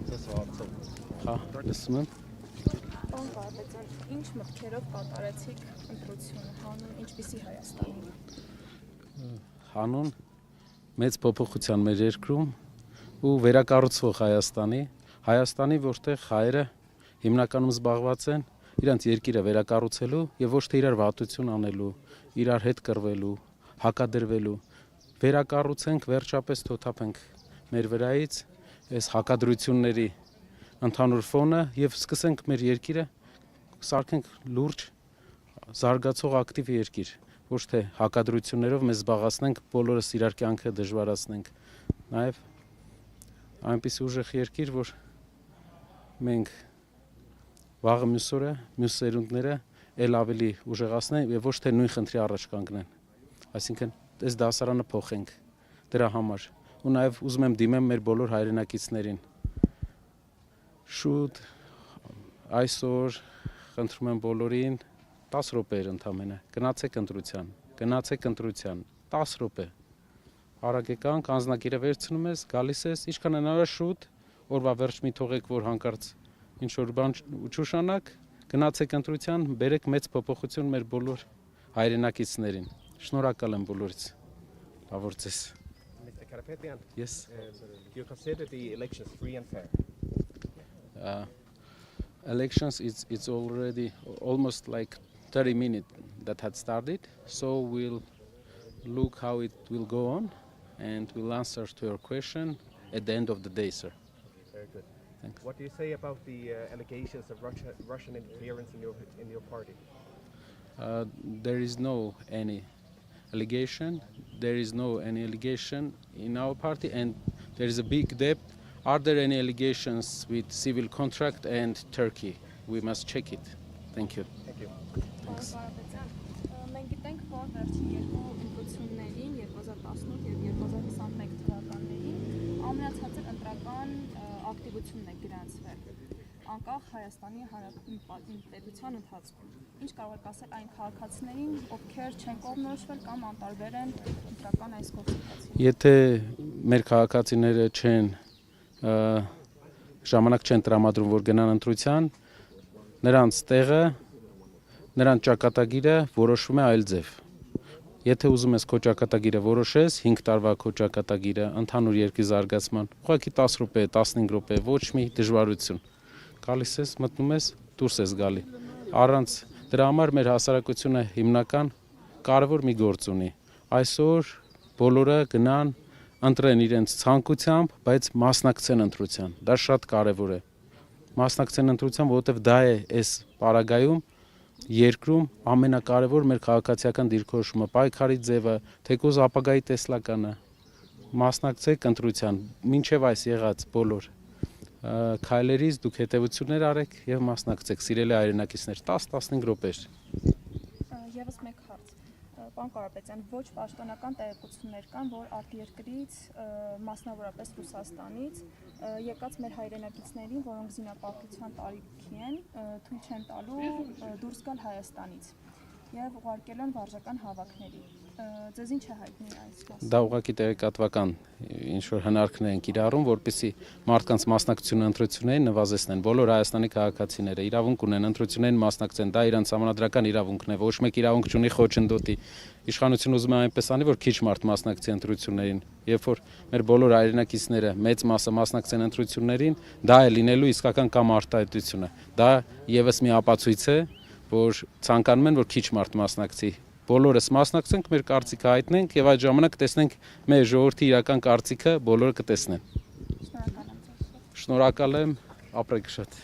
Հա, լսում եմ։ Պարոն Կարապետյան, ինչ մտքերով կատարեցիք ընտրությունը, հանուն ինչպիսի Հայաստանի։ Հանուն մեծ փոփոխության մեր երկրում ու վերակառուցվող Հայաստանի, որտեղ հայերը հիմնականում զբաղված են իրենց երկիրը վերակառուցելու եւ ոչ թե իրար վատություն անելու, իրար հետ կռվելու, հակադրվելու։ Վերակառուցենք, վերջապես թոթափենք մեր վրայից այս հակադրությունների ընդհանուր ֆոնը եւ սկսենք մեր երկիրը սարքենք լուրջ զարգացող ակտիվ երկիր, ոչ թե հակադրություններով մեզ զբաղացնենք, բոլորս իրար կյանքը դժվարացնենք։ Նաեւ այնպես ուժեղ երկիր, որ մենք վաղը մյուս օրը, մյուս սերունդները ել ավելի ուժեղացնեն եւ ոչ թե նույն խնդրի առաջ կանգնեն։ Այսինքն, այս դասարանը փոխենք դրա համար։ Ու նաեւ ուզում եմ դիմեմ մեր բոլոր հայրենակիցներին։ Շուտ այսօր խնդրում եմ բոլորին 10 րոպեեր ընդամենը գնացեք ընտրության 10 րոպե արագ եկանք անձնակիրը վերցնում ես գալիս ես ինչքան հնարավոր շուտ օրվա վերջ մի թողեք որ հանկարծ ինչ որ բան չուշանակ գնացեք ընտրության բերեք մեծ փոփոխություն մեր բոլոր հայրենակիցներին շնորհակալ եմ բոլորից լավ որ ձեզ Mr. Karapetyan, yes do you consider the elections free and fair? Elections it's already almost like 30 minutes that had started, so we'll look how it will go on and we'll answer to your question at the end of the day, sir. Okay, very good. Thanks. What do you say about the allegations of Russian interference in your party? There is no any allegation. There is no any allegation in our party, and there is a big depth. Are there any allegations with civil contract and Turkey? We must check it. Thank you. Thank you. Thanks. Մենք գիտենք, որ վերջին երկու ընտրություններին 2018 եւ 2021 թվականներին ամենացածր ընտրական ակտիվությունն է գրանցվել անկախ Հայաստանի Հանրապետության պետության ընթացքում։ Ինչ կարող եք ասել այն քաղաքացիներին, ովքեր չեն կողմնորոշվել կամ անտարբեր են ընտրական այս գործընթացին։ Եթե մեր քաղաքացիները չեն ժամանակ չեն տրամադրում, որ գնան ընտրության, նրանց տեղը, նրանց ճակատագիրը որոշվում է այլ ձև։ Եթե ուզում ես քո ճակատագիրը որոշես, 5 տարվա քո ճակատագիրը ընդհանուր երկրի զարգացման, ուղղակի 10 րոպե, 15 րոպե, ոչ մի դժվարություն։ Գալիս ես, մտնում ես, դուրս ես գալի։ Առանց դրա համար մեր հասարակությունը հիմնական կարևոր մի գործ ունի։ Այսօր բոլորը գնան ընտրեն իրենց ցանկությամբ, բայց մասնակցեն ընտրության։ Դա շատ կարևոր է։ Մասնակցեն ընտրության, որովհետև դա է այս պարագայում երկրում ամենակարևոր մեր քաղաքացիական դիրքորոշումը, պայքարի ձևը, թեկուզ ապագայի տեսլականը։ Մասնակցեք ընտրության, մինչև այս եղած բոլոր քայլերից դուք հետևություններ արեք եւ մասնակցեք, սիրելի հայրենակիցներ, 10-15 րոպե։ Եվս մեկ հարց։ Պարոն Կարապետյան, ոչ պաշտոնական տեղեկություններ կան, որ արտերկրից, մասնավորապես Ռուսաստանից, եկած մեր հայրենակիցներին, որոնք զինապարտության տարիքի են, թույլ չեն տալու դուրս գալ Հայաստանից եւ ուղարկել են վարժական հավաքների։ Ձեզ ինչ է հայտնի այս մասը։ Դա ուղղակի տեղեկատվական ինչ որ հնարքներ են կիրառում, որպեսզի մարդկանց մասնակցությունը ընտրություններին նվազեցնեն։ Բոլոր Հայաստանի քաղաքացիները իրավունք ունեն ընտրություններին մասնակցեն, դա իրենց համանդրական իրավունքն է, ոչ մեկ իրավունք չունի խոչընդոտի։ Իշխանությունը ուզում է այնպես անի, որ քիչ մարդ մասնակցի ընտրություններին։ Երբ որ մեր բոլոր հայրենակիցները մեծ մասը մասնակցեն ընտրություններին, դա է լինելու իսկական կամ արտահայտությունը։ Դա եւս մի ապացույց է, որ ցանկանում են, որ քիչ մարդ մասնակցի։ Բոլորս մասնակցենք, մեր կարծիքը հայտնենք եւ այդ ժամանակ տեսնենք մեր ժողովրդի իրական կարծիքը բոլորը կտեսնեն։ Շնորհակալ եմ։ Շնորհակալ եմ, ապրեք շատ։